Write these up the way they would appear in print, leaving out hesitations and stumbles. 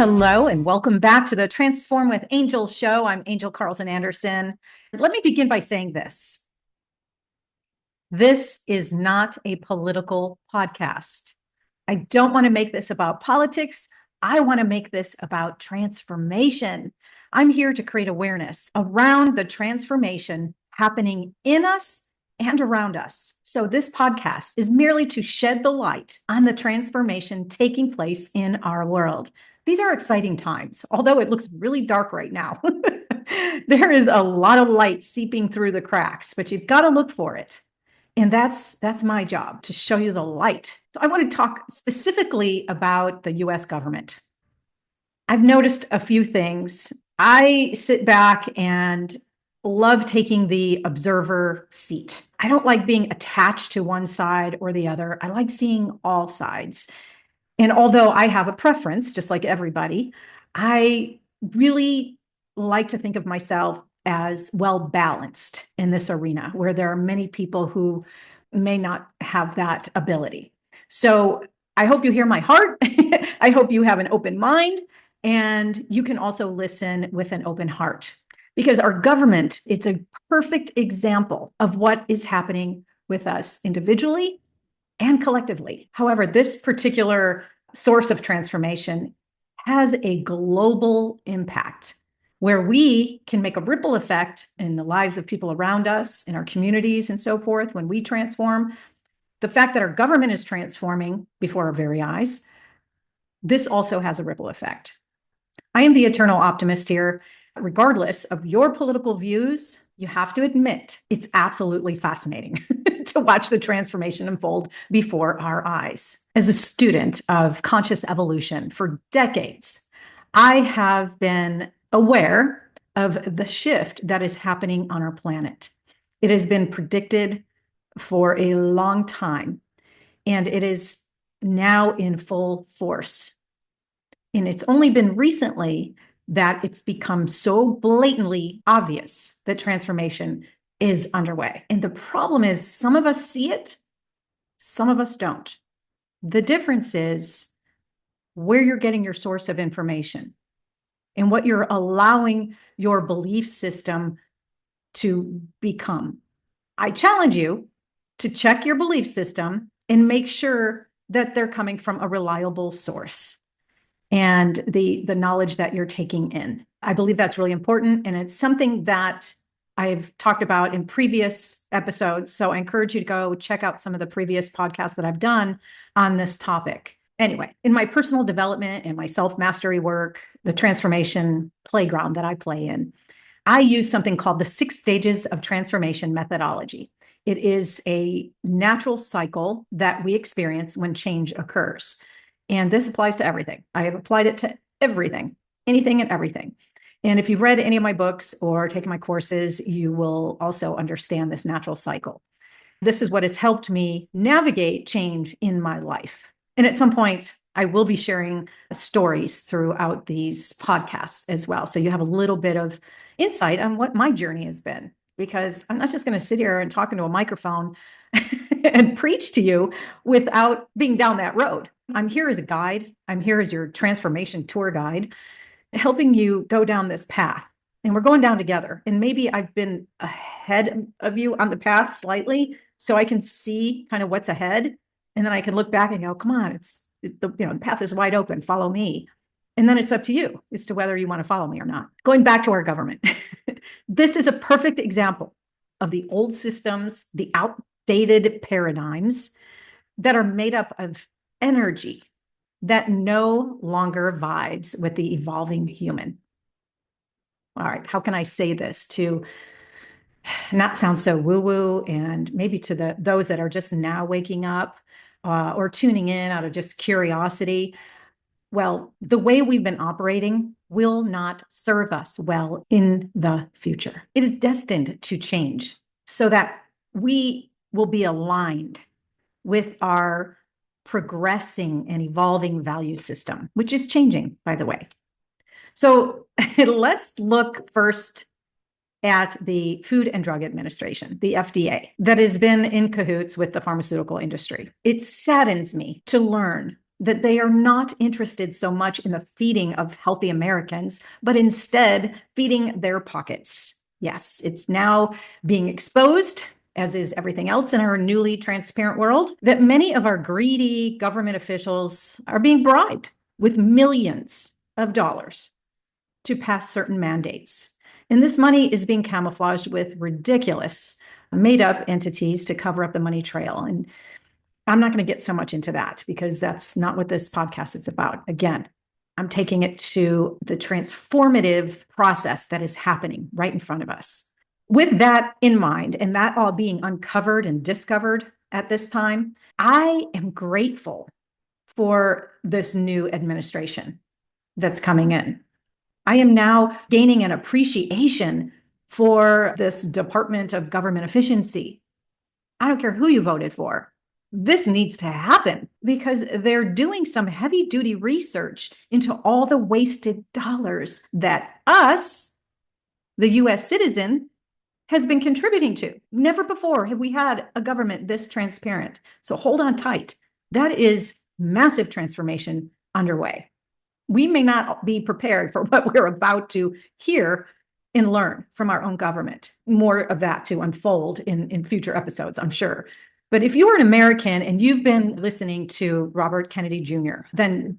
Hello, and welcome back to the Transform with Angel show. I'm Angel Carlton Anderson. Let me begin by saying this. This is not a political podcast. I don't want to make this about politics. I want to make this about transformation. I'm here to create awareness around the transformation happening in us and around us. So this podcast is merely to shed the light on the transformation taking place in our world. These are exciting times, although it looks really dark right now. There is a lot of light seeping through the cracks, but you've got to look for it. And that's my job, to show you the light. So I want to talk specifically about the US government. I've noticed a few things. I sit back and love taking the observer seat. I don't like being attached to one side or the other. I like seeing all sides. And although I have a preference, just like everybody, I really like to think of myself as well balanced in this arena where there are many people who may not have that ability. So I hope you hear my heart. I hope you have an open mind, and you can also listen with an open heart, because our government, it's a perfect example of what is happening with us individually and collectively. However, this particular source of transformation has a global impact where we can make a ripple effect in the lives of people around us, in our communities and so forth. When we transform, the fact that our government is transforming before our very eyes, this also has a ripple effect. I am the eternal optimist here. Regardless of your political views, you have to admit it's absolutely fascinating to watch the transformation unfold before our eyes. As a student of conscious evolution for decades, I have been aware of the shift that is happening on our planet. It has been predicted for a long time, and it is now in full force. And it's only been recently that it's become so blatantly obvious that transformation is underway. And the problem is, some of us see it, some of us don't. The difference is where you're getting your source of information and what you're allowing your belief system to become. I challenge you to check your belief system and make sure that they're coming from a reliable source and the knowledge that you're taking in. I believe that's really important, and it's something that I've talked about in previous episodes. So I encourage you to go check out some of the previous podcasts that I've done on this topic. Anyway, in my personal development and my self-mastery work, the transformation playground that I play in, I use something called the 6 stages of transformation methodology. It is a natural cycle that we experience when change occurs. And this applies to everything. I have applied it to everything, anything and everything. And if you've read any of my books or taken my courses, you will also understand this natural cycle. This is what has helped me navigate change in my life. And at some point, I will be sharing stories throughout these podcasts as well. So you have a little bit of insight on what my journey has been, because I'm not just going to sit here and talk into a microphone and preach to you without being down that road. I'm here as a guide. I'm here as your transformation tour guide, helping you go down this path. And we're going down together. And maybe I've been ahead of you on the path slightly, so I can see kind of what's ahead. And then I can look back and go, come on, the path is wide open. Follow me. And then it's up to you as to whether you want to follow me or not. Going back to our government, this is a perfect example of the old systems, the outdated paradigms that are made up of energy that no longer vibes with the evolving human. All right, how can I say this to not sound so woo-woo, and maybe to those that are just now waking up or tuning in out of just curiosity? Well, the way we've been operating will not serve us well in the future. It is destined to change so that we will be aligned with our progressing and evolving value system, which is changing, by the way. So let's look first at the Food and Drug Administration, the FDA, that has been in cahoots with the pharmaceutical industry. It saddens me to learn that they are not interested so much in the feeding of healthy Americans, but instead feeding their pockets. Yes, it's now being exposed, as is everything else in our newly transparent world, that many of our greedy government officials are being bribed with millions of dollars to pass certain mandates. And this money is being camouflaged with ridiculous made up entities to cover up the money trail. And I'm not going to get so much into that because that's not what this podcast is about. Again, I'm taking it to the transformative process that is happening right in front of us. With that in mind, and that all being uncovered and discovered at this time, I am grateful for this new administration that's coming in. I am now gaining an appreciation for this Department of Government Efficiency. I don't care who you voted for. This needs to happen because they're doing some heavy duty research into all the wasted dollars that us, the US citizen, has been contributing to. Never before have we had a government this transparent. So hold on tight. That is massive transformation underway. We may not be prepared for what we're about to hear and learn from our own government. More of that to unfold in future episodes, I'm sure. But if you are an American and you've been listening to Robert Kennedy Jr., then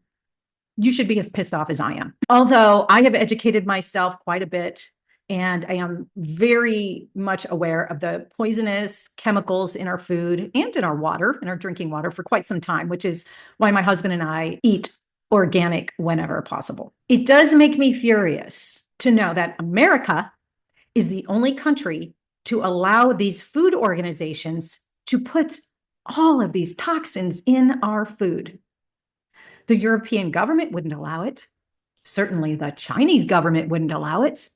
you should be as pissed off as I am. Although I have educated myself quite a bit and I am very much aware of the poisonous chemicals in our food and in our water, in our drinking water for quite some time, which is why my husband and I eat organic whenever possible. It does make me furious to know that America is the only country to allow these food organizations to put all of these toxins in our food. The European government wouldn't allow it. Certainly the Chinese government wouldn't allow it.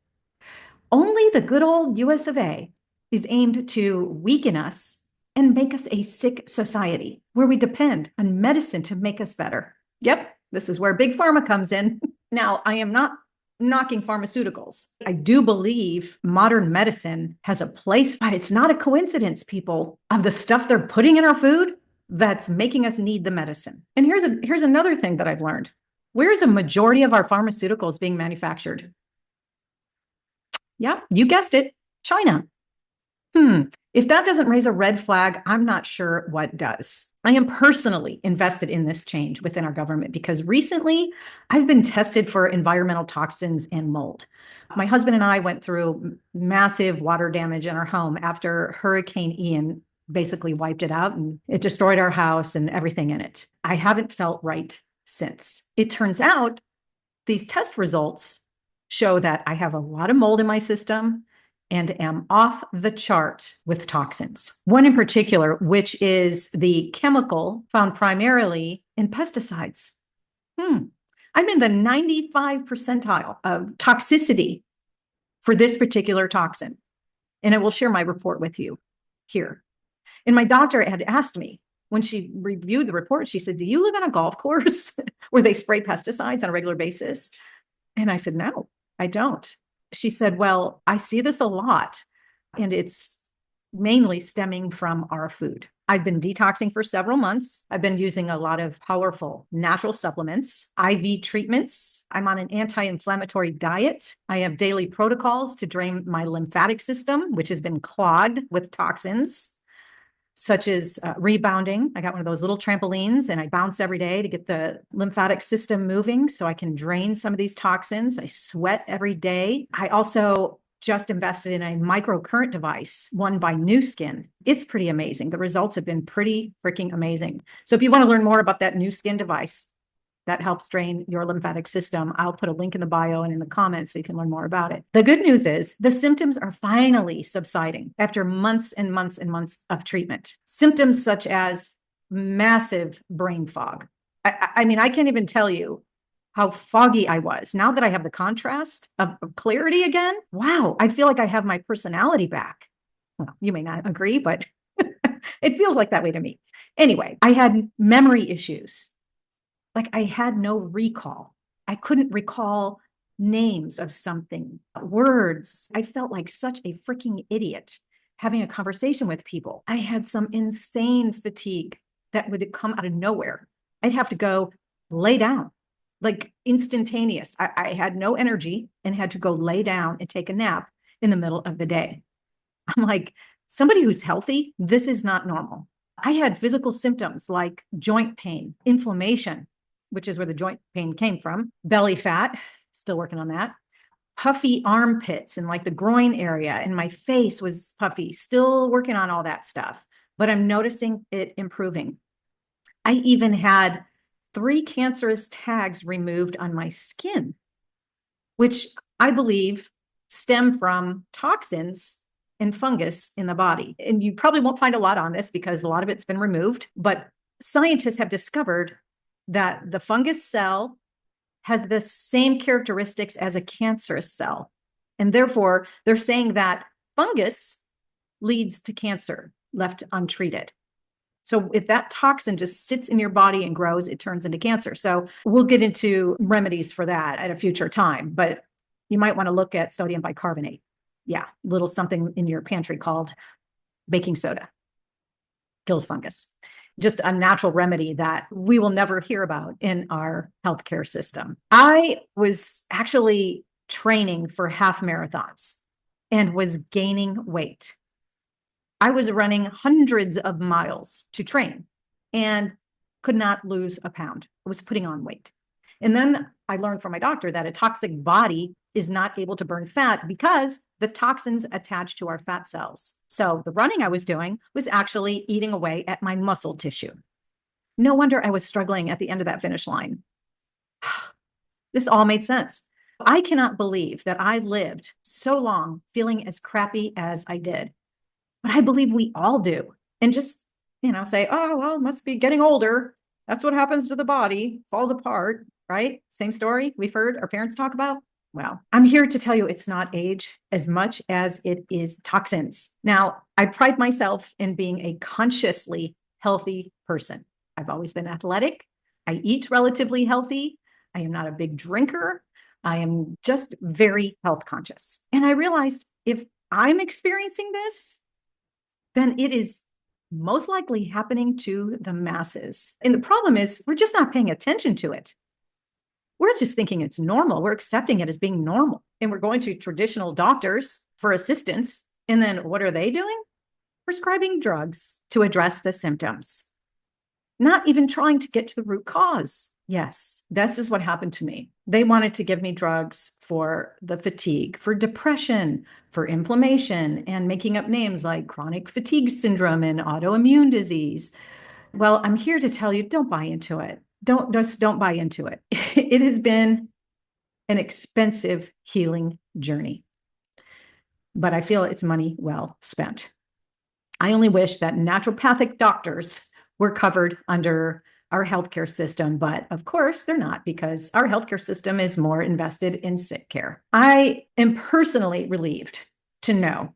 Only the good old US of A is aimed to weaken us and make us a sick society where we depend on medicine to make us better. Yep, this is where Big Pharma comes in. Now, I am not knocking pharmaceuticals. I do believe modern medicine has a place, but it's not a coincidence, people, of the stuff they're putting in our food that's making us need the medicine. And here's another thing that I've learned. Where is a majority of our pharmaceuticals being manufactured? Yeah, you guessed it, China. If that doesn't raise a red flag, I'm not sure what does. I am personally invested in this change within our government because recently I've been tested for environmental toxins and mold. My husband and I went through massive water damage in our home after Hurricane Ian basically wiped it out and it destroyed our house and everything in it. I haven't felt right since. It turns out these test results show that I have a lot of mold in my system and am off the chart with toxins. One in particular, which is the chemical found primarily in pesticides. I'm in the 95 percentile of toxicity for this particular toxin. And I will share my report with you here. And my doctor had asked me when she reviewed the report, she said, "Do you live on a golf course where they spray pesticides on a regular basis?" And I said, "No, I don't." She said, "Well, I see this a lot, and it's mainly stemming from our food. I've been detoxing for several months. I've been using a lot of powerful natural supplements, IV treatments. I'm on an anti-inflammatory diet. I have daily protocols to drain my lymphatic system, which has been clogged with toxins, such as rebounding. I got one of those little trampolines and I bounce every day to get the lymphatic system moving so I can drain some of these toxins. I sweat every day. I also just invested in a microcurrent device, one by New Skin. It's pretty amazing. The results have been pretty freaking amazing. So if you want to learn more about that New Skin device that helps drain your lymphatic system, I'll put a link in the bio and in the comments so you can learn more about it. The good news is the symptoms are finally subsiding after months and months and months of treatment. Symptoms such as massive brain fog. I mean, I can't even tell you how foggy I was. Now that I have the contrast of clarity again, wow, I feel like I have my personality back. Well, you may not agree, but it feels like that way to me. Anyway, I had memory issues. Like I had no recall. I couldn't recall names of something, words. I felt like such a freaking idiot having a conversation with people. I had some insane fatigue that would come out of nowhere. I'd have to go lay down, like instantaneous. I had no energy and had to go lay down and take a nap in the middle of the day. I'm like, somebody who's healthy, this is not normal. I had physical symptoms like joint pain, inflammation, which is where the joint pain came from, belly fat, still working on that, puffy armpits and like the groin area, and my face was puffy, still working on all that stuff. But I'm noticing it improving. I even had 3 cancerous tags removed on my skin, which I believe stem from toxins and fungus in the body. And you probably won't find a lot on this because a lot of it's been removed, but scientists have discovered that the fungus cell has the same characteristics as a cancerous cell. And therefore, they're saying that fungus leads to cancer left untreated. So if that toxin just sits in your body and grows, it turns into cancer. So we'll get into remedies for that at a future time, but you might want to look at sodium bicarbonate. Yeah, little something in your pantry called baking soda. Kills fungus. Just a natural remedy that we will never hear about in our healthcare system. I was actually training for half marathons and was gaining weight. I was running hundreds of miles to train and could not lose a pound. I was putting on weight. And then I learned from my doctor that a toxic body is not able to burn fat because the toxins attach to our fat cells. So the running I was doing was actually eating away at my muscle tissue. No wonder I was struggling at the end of that finish line. This all made sense. I cannot believe that I lived so long feeling as crappy as I did. But I believe we all do. And just, say, oh, well, it must be getting older. That's what happens to the body, falls apart, right? Same story we've heard our parents talk about. Well, I'm here to tell you it's not age as much as it is toxins. Now, I pride myself in being a consciously healthy person. I've always been athletic. I eat relatively healthy. I am not a big drinker. I am just very health conscious. And I realized if I'm experiencing this, then it is most likely happening to the masses. And the problem is we're just not paying attention to it. We're just thinking it's normal. We're accepting it as being normal. And we're going to traditional doctors for assistance. And then what are they doing? Prescribing drugs to address the symptoms, not even trying to get to the root cause. Yes, this is what happened to me. They wanted to give me drugs for the fatigue, for depression, for inflammation, and making up names like chronic fatigue syndrome and autoimmune disease. Well, I'm here to tell you, don't buy into it. Don't buy into it. It has been an expensive healing journey, but I feel it's money well spent. I only wish that naturopathic doctors were covered under our healthcare system, but of course they're not because our healthcare system is more invested in sick care. I am personally relieved to know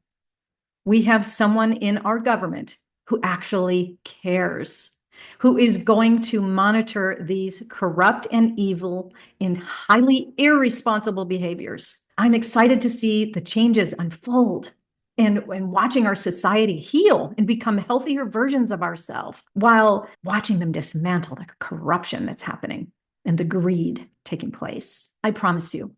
we have someone in our government who actually cares, who is going to monitor these corrupt and evil and highly irresponsible behaviors. I'm excited to see the changes unfold and watching our society heal and become healthier versions of ourselves while watching them dismantle the corruption that's happening and the greed taking place. I promise you,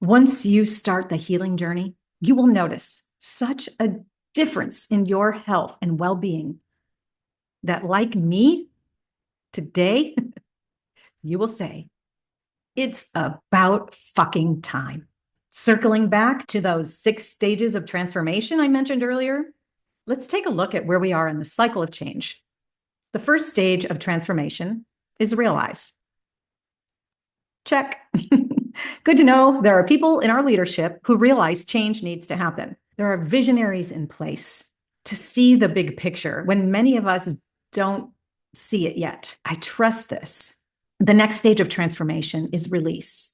once you start the healing journey, you will notice such a difference in your health and well-being that, like me, today, you will say, it's about fucking time. Circling back to those 6 stages of transformation I mentioned earlier, let's take a look at where we are in the cycle of change. The first stage of transformation is realize. Check. Good to know there are people in our leadership who realize change needs to happen. There are visionaries in place to see the big picture when many of us don't see it yet. I trust this. The next stage of transformation is release.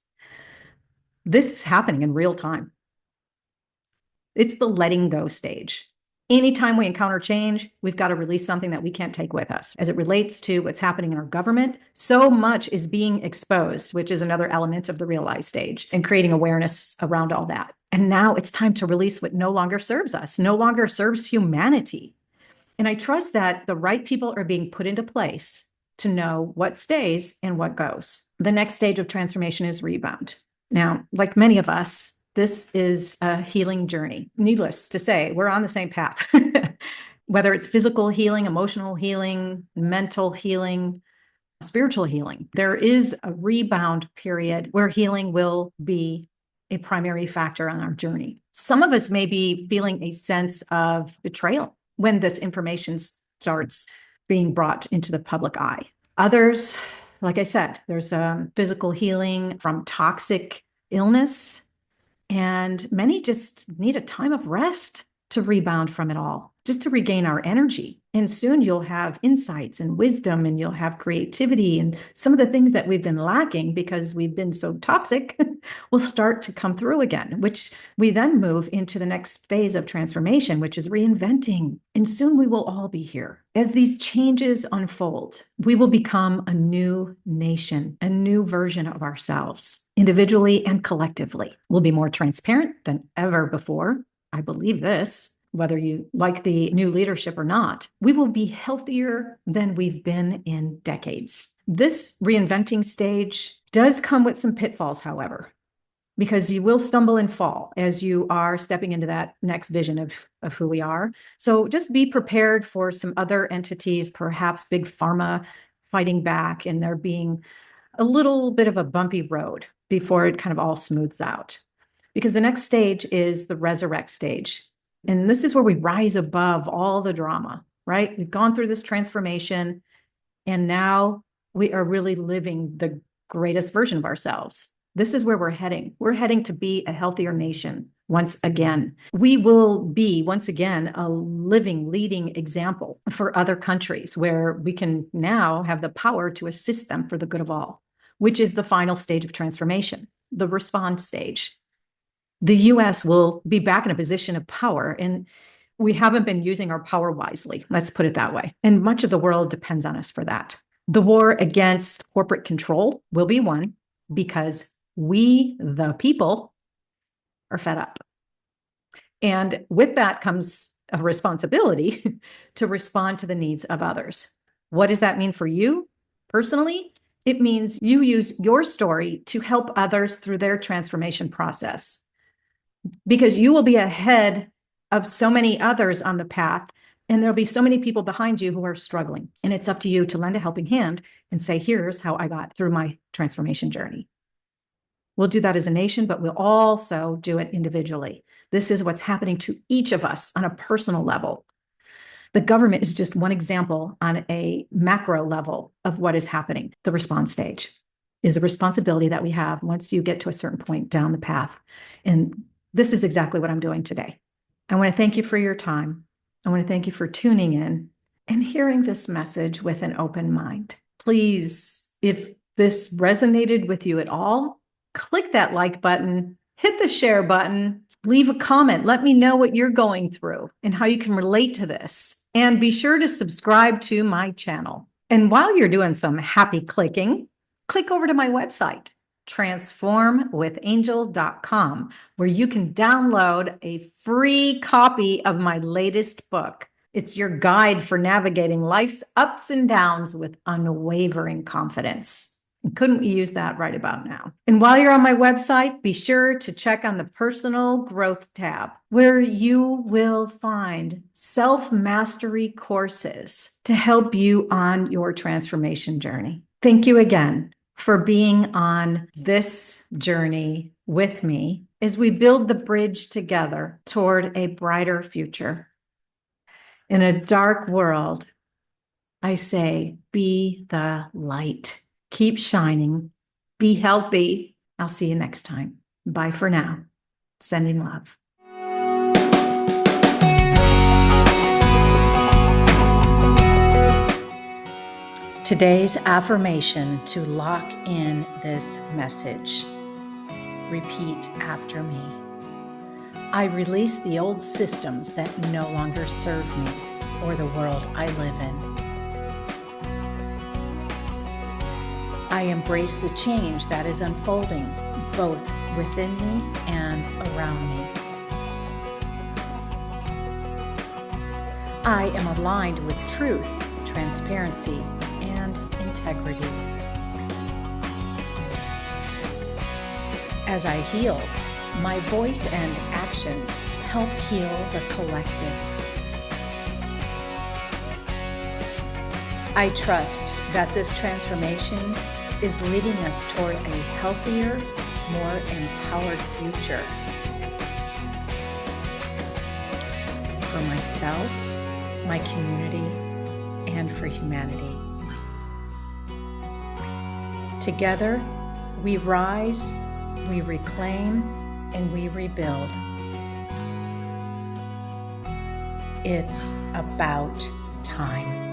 This is happening in real time. It's the letting go stage. Anytime we encounter change, we've got to release something that we can't take with us. As it relates to what's happening in our government, so much is being exposed, which is another element of the realize stage, and creating awareness around all that. And now it's time to release what no longer serves us, no longer serves humanity. And I trust that the right people are being put into place to know what stays and what goes. The next stage of transformation is rebound. Now, like many of us, this is a healing journey. Needless to say, we're on the same path. Whether it's physical healing, emotional healing, mental healing, spiritual healing, there is a rebound period where healing will be a primary factor on our journey. Some of us may be feeling a sense of betrayal when this information starts being brought into the public eye. Others, like I said, there's physical healing from toxic illness, and many just need a time of rest to rebound from it all, just to regain our energy. And soon you'll have insights and wisdom, and you'll have creativity, and some of the things that we've been lacking because we've been so toxic will start to come through again, which we then move into the next phase of transformation, which is reinventing. And soon we will all be here. As these changes unfold, we will become a new nation, a new version of ourselves, individually and collectively. We'll be more transparent than ever before. I believe this, whether you like the new leadership or not. We will be healthier than we've been in decades. This reinventing stage does come with some pitfalls, however, because you will stumble and fall as you are stepping into that next vision of who we are. So just be prepared for some other entities, perhaps Big Pharma fighting back, and there being a little bit of a bumpy road before it kind of all smooths out. Because the next stage is the resurrect stage. And this is where we rise above all the drama, right? We've gone through this transformation, and now we are really living the greatest version of ourselves. This is where we're heading. We're heading to be a healthier nation once again. We will be, once again, a living, leading example for other countries where we can now have the power to assist them for the good of all, which is the final stage of transformation, the respond stage. The US will be back in a position of power, and we haven't been using our power wisely. Let's put it that way. And much of the world depends on us for that. The war against corporate control will be won because we, the people, are fed up. And with that comes a responsibility to respond to the needs of others. What does that mean for you personally? It means you use your story to help others through their transformation process, because you will be ahead of so many others on the path, and there'll be so many people behind you who are struggling. And it's up to you to lend a helping hand and say, here's how I got through my transformation journey. We'll do that as a nation, but we'll also do it individually. This is what's happening to each of us on a personal level. The government is just one example on a macro level of what is happening. The response stage is a responsibility that we have once you get to a certain point down the path. And this is exactly what I'm doing today. I want to thank you for your time. I want to thank you for tuning in and hearing this message with an open mind. Please, if this resonated with you at all, click that like button, hit the share button, leave a comment. Let me know what you're going through and how you can relate to this. And be sure to subscribe to my channel. And while you're doing some happy clicking, click over to my website, transformwithangel.com, where you can download a free copy of my latest book. It's your guide for navigating life's ups and downs with unwavering confidence. And couldn't we use that right about now? And while you're on my website, be sure to check on the personal growth tab, where you will find self-mastery courses to help you on your transformation journey. Thank you again for being on this journey with me as we build the bridge together toward a brighter future. In a dark world, I say, be the light. Keep shining. Be healthy. I'll see you next time. Bye for now. Sending love. Today's affirmation to lock in this message. Repeat after me. I release the old systems that no longer serve me or the world I live in. I embrace the change that is unfolding both within me and around me. I am aligned with truth, transparency, and integrity. As I heal, my voice and actions help heal the collective. I trust that this transformation is leading us toward a healthier, more empowered future for myself, my community, and for humanity. Together, we rise, we reclaim, and we rebuild. It's about time.